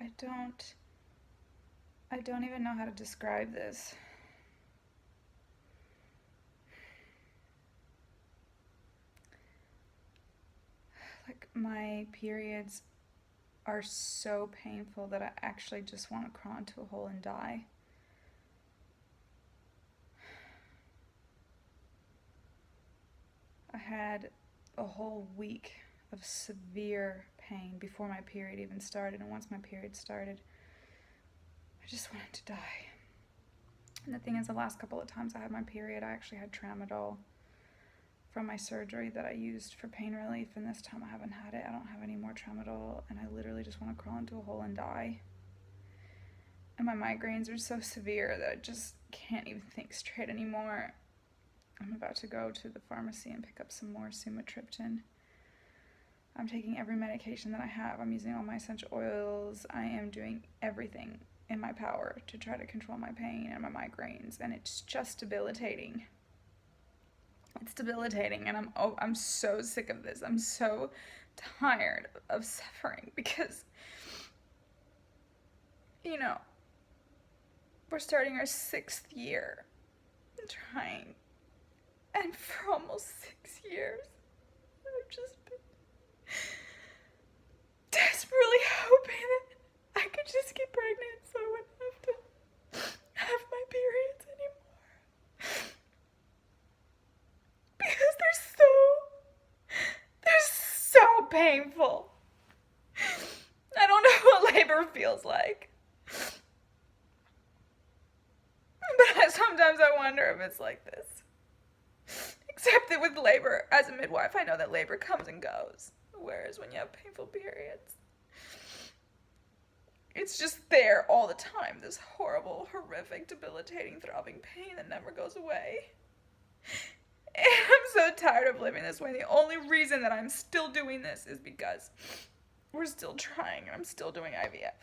I don't even know how to describe this. Like, my periods are so painful that I actually just want to crawl into a hole and die. I had a whole week of severe pain before my period even started, and once my period started, I just wanted to die. And the thing is, the last couple of times I had my period, I actually had tramadol from my surgery that I used for pain relief, and this time I haven't had it. I don't have any more tramadol, and I literally just want to crawl into a hole and die. And my migraines are so severe that I just can't even think straight anymore. I'm about to go to the pharmacy and pick up some more sumatriptan. I'm taking every medication that I have. I'm using all my essential oils. I am doing everything in my power to try to control my pain and my migraines, and it's just debilitating. It's debilitating, and I'm so sick of this. I'm so tired of suffering because, you know, we're starting our 6th year trying, and for almost 6 years, I've just been desperately hoping that I could just get pregnant so I wouldn't have to have my periods anymore. Because they're so painful. I don't know what labor feels like. But sometimes I wonder if it's like this. Except that with labor, as a midwife, I know that labor comes and goes. Whereas when you have painful periods, it's just there all the time. This horrible, horrific, debilitating, throbbing pain that never goes away. And I'm so tired of living this way. The only reason that I'm still doing this is because we're still trying and I'm still doing IVF.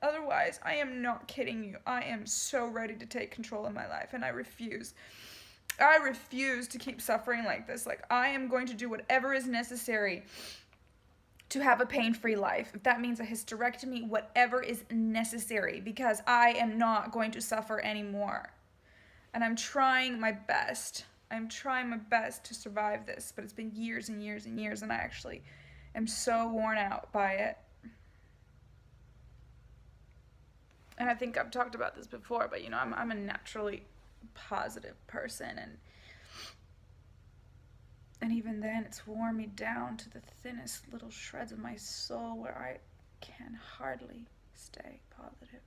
Otherwise, I am not kidding you. I am so ready to take control of my life, and I refuse. I refuse to keep suffering like this. Like, I am going to do whatever is necessary to have a pain-free life. If that means a hysterectomy, whatever is necessary, because I am not going to suffer anymore. And I'm trying my best. I'm trying my best to survive this, but it's been years and years and years, and I actually am so worn out by it. And I think I've talked about this before, but I'm a naturally positive person, and even then it's worn me down to the thinnest little shreds of my soul where I can hardly stay positive.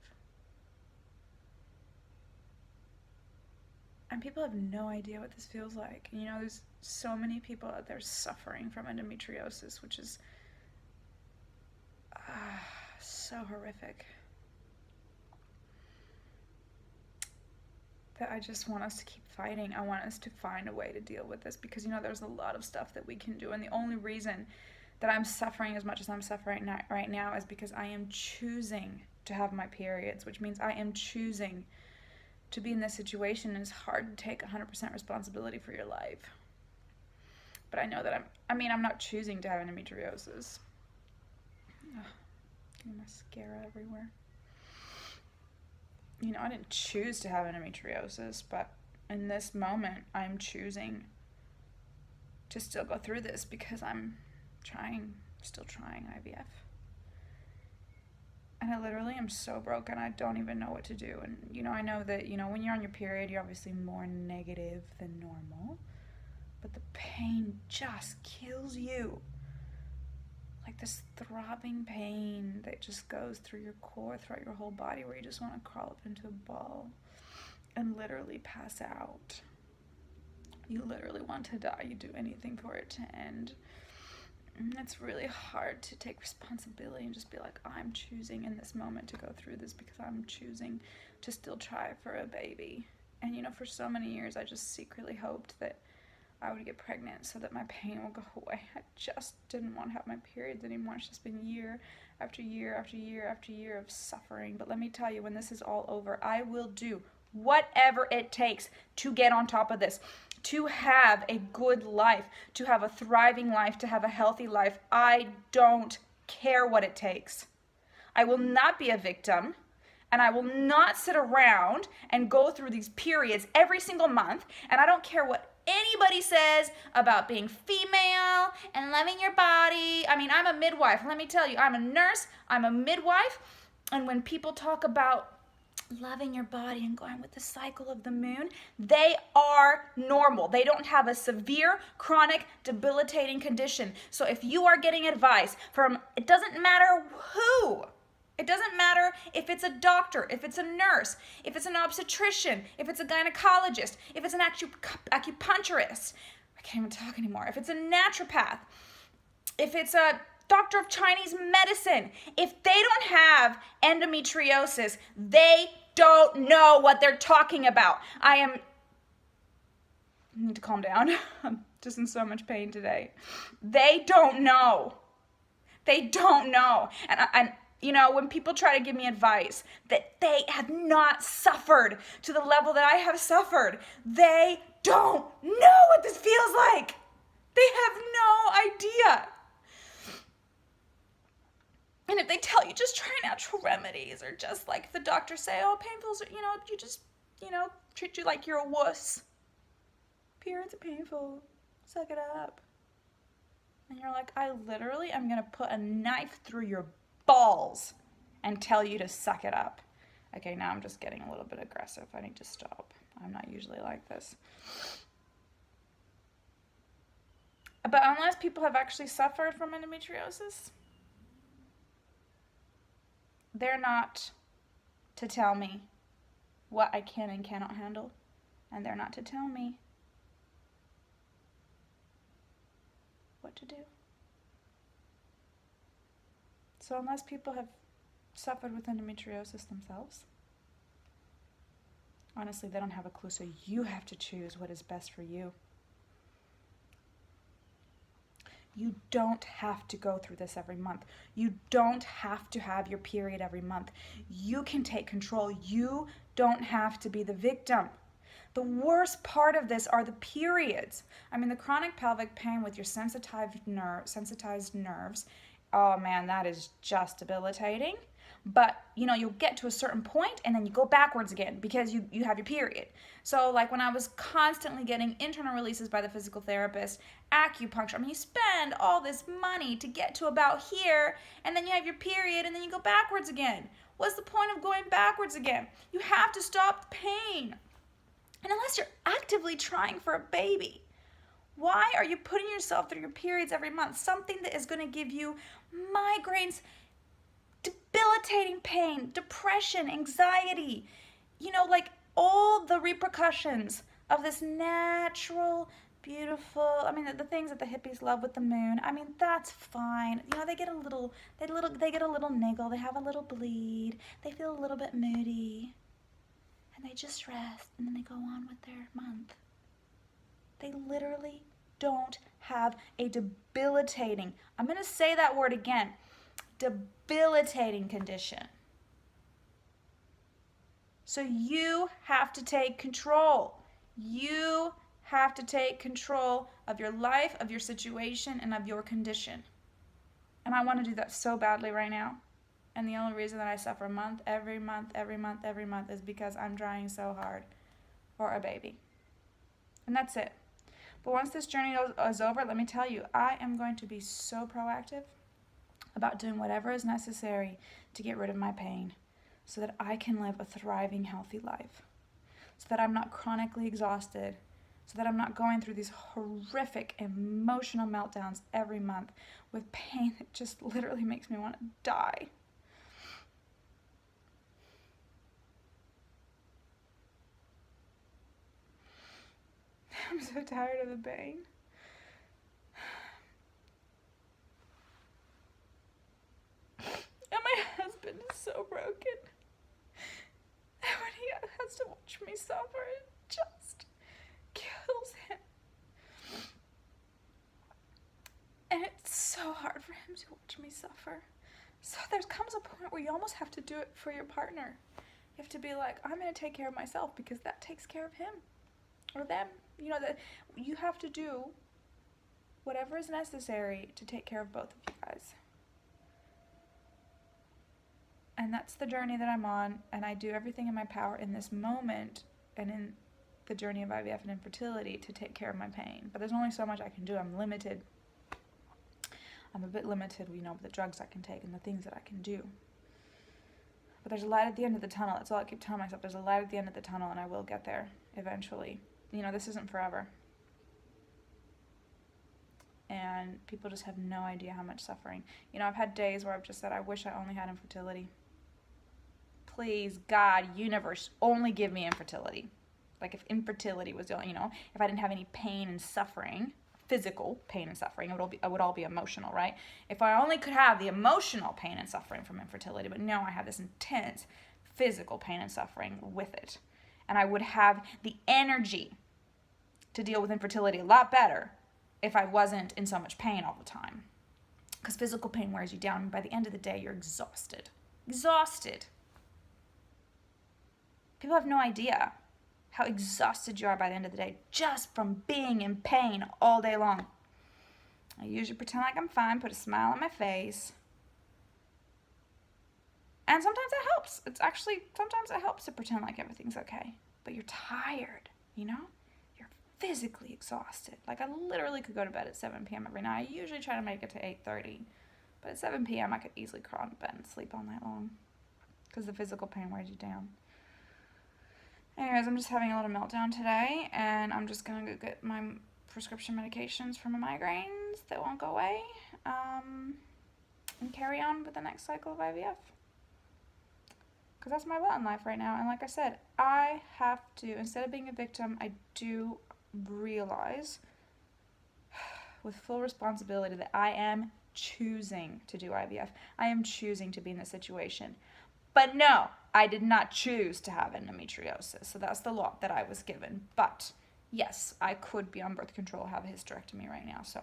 And people have no idea what this feels like. And there's so many people out there suffering from endometriosis, which is so horrific. That I just want us to keep fighting. I want us to find a way to deal with this because, there's a lot of stuff that we can do. And the only reason that I'm suffering as much as I'm suffering right now is because I am choosing to have my periods, which means I am choosing to be in this situation. And it's hard to take 100% responsibility for your life. But I know that I'm not choosing to have endometriosis. Ugh, getting mascara everywhere. I didn't choose to have endometriosis, but in this moment, I'm choosing to still go through this because I'm still trying IVF. And I literally am so broken, I don't even know what to do. And, I know that, when you're on your period, you're obviously more negative than normal, but the pain just kills you. Like this throbbing pain that just goes through your core, throughout your whole body, where you just want to crawl up into a ball and literally pass out. You literally want to die. You do anything for it to end. And it's really hard to take responsibility and just be like, I'm choosing in this moment to go through this because I'm choosing to still try for a baby. And for so many years, I just secretly hoped that I would get pregnant so that my pain will go away. I just didn't want to have my periods anymore. It's just been year after year after year after year of suffering. But let me tell you, when this is all over, I will do whatever it takes to get on top of this, to have a good life, to have a thriving life, to have a healthy life. I don't care what it takes. I will not be a victim. And I will not sit around and go through these periods every single month. And I don't care what anybody says about being female and loving your body. I mean, I'm a midwife. Let me tell you, I'm a nurse, I'm a midwife. And when people talk about loving your body and going with the cycle of the moon, they are normal. They don't have a severe, chronic, debilitating condition. So if you are getting advice from, it doesn't matter who, it doesn't matter if it's a doctor, if it's a nurse, if it's an obstetrician, if it's a gynecologist, if it's an acupuncturist, I can't even talk anymore, if it's a naturopath, if it's a doctor of Chinese medicine, if they don't have endometriosis, they don't know what they're talking about. I need to calm down. I'm just in so much pain today. They don't know. They don't know. And you know, when people try to give me advice that they have not suffered to the level that I have suffered, they don't know what this feels like. They have no idea. And if they tell you just try natural remedies, or just like the doctors say, oh, painful's, you know, you just, you know, treat you like you're a wuss. Periods are painful. Suck it up. And you're like, I literally am going to put a knife through your balls and tell you to suck it up. Okay, now I'm just getting a little bit aggressive. I need to stop. I'm not usually like this. But unless people have actually suffered from endometriosis, they're not to tell me what I can and cannot handle. And they're not to tell me what to do. So unless people have suffered with endometriosis themselves, honestly, they don't have a clue. So you have to choose what is best for you. You don't have to go through this every month. You don't have to have your period every month. You can take control. You don't have to be the victim. The worst part of this are the periods. I mean, the chronic pelvic pain with your sensitized nerves, oh man, that is just debilitating. But, you know, you'll get to a certain point and then you go backwards again because you have your period. So, like when I was constantly getting internal releases by the physical therapist, acupuncture, I mean, you spend all this money to get to about here, and then you have your period and then you go backwards again. What's the point of going backwards again? You have to stop the pain. And unless you're actively trying for a baby, why are you putting yourself through your periods every month? Something that is going to give you migraines, debilitating pain, depression, anxiety, you know, like all the repercussions of this natural, beautiful, I mean, the things that the hippies love with the moon, I mean, that's fine. You know, they get a little niggle, they have a little bleed, they feel a little bit moody, and they just rest, and then they go on with their month. They literally don't have a debilitating, I'm going to say that word again, debilitating condition. So you have to take control. You have to take control of your life, of your situation, and of your condition. And I want to do that so badly right now. And the only reason that I suffer every month is because I'm trying so hard for a baby. And that's it. But once this journey is over, let me tell you, I am going to be so proactive about doing whatever is necessary to get rid of my pain so that I can live a thriving, healthy life, so that I'm not chronically exhausted, so that I'm not going through these horrific emotional meltdowns every month with pain that just literally makes me want to die. I'm so tired of the pain. And my husband is so broken. And when he has to watch me suffer, it just kills him. And it's so hard for him to watch me suffer. So there comes a point where you almost have to do it for your partner. You have to be like, I'm going to take care of myself because that takes care of him or them. You know, that you have to do whatever is necessary to take care of both of you guys. And that's the journey that I'm on, and I do everything in my power in this moment and in the journey of IVF and infertility to take care of my pain. But there's only so much I can do. I'm limited. I'm a bit limited, with the drugs I can take and the things that I can do. But there's a light at the end of the tunnel. That's all I keep telling myself. There's a light at the end of the tunnel, and I will get there eventually. This isn't forever. And people just have no idea how much suffering. I've had days where I've just said, I wish I only had infertility. Please, God, universe, only give me infertility. Like if infertility was the only, if I didn't have any pain and suffering, physical pain and suffering, it would all be emotional, right? If I only could have the emotional pain and suffering from infertility, but no, I have this intense physical pain and suffering with it. And I would have the energy to deal with infertility a lot better if I wasn't in so much pain all the time. Because physical pain wears you down, and by the end of the day, you're exhausted. Exhausted. People have no idea how exhausted you are by the end of the day just from being in pain all day long. I usually pretend like I'm fine, put a smile on my face. And sometimes that helps. Sometimes it helps to pretend like everything's okay. But you're tired, You're physically exhausted. Like I literally could go to bed at 7 p.m. every night. I usually try to make it to 8:30. But at 7 p.m. I could easily crawl into bed and sleep all night long. Because the physical pain wears you down. Anyways, I'm just having a little meltdown today, and I'm just going to go get my prescription medications for my migraines that won't go away, and carry on with the next cycle of IVF. Because that's my lot in life right now, and like I said, I have to, instead of being a victim, I do realize with full responsibility that I am choosing to do IVF. I am choosing to be in this situation. But no, I did not choose to have endometriosis, so that's the lot that I was given. But yes, I could be on birth control, have a hysterectomy right now, so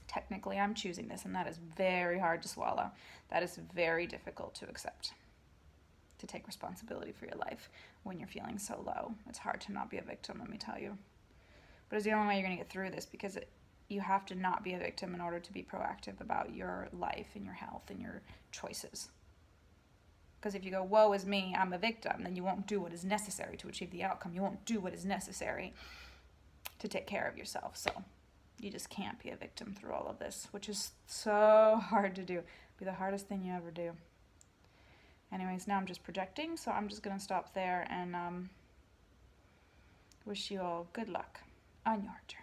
technically I'm choosing this, and that is very hard to swallow. That is very difficult to accept, to take responsibility for your life when you're feeling so low. It's hard to not be a victim, let me tell you. But it's the only way you're going to get through this, because you have to not be a victim in order to be proactive about your life and your health and your choices. Because if you go, woe is me, I'm a victim, then you won't do what is necessary to achieve the outcome. You won't do what is necessary to take care of yourself. So you just can't be a victim through all of this, which is so hard to do. It'll be the hardest thing you ever do. Anyways, now I'm just projecting, so I'm just going to stop there and wish you all good luck on your journey.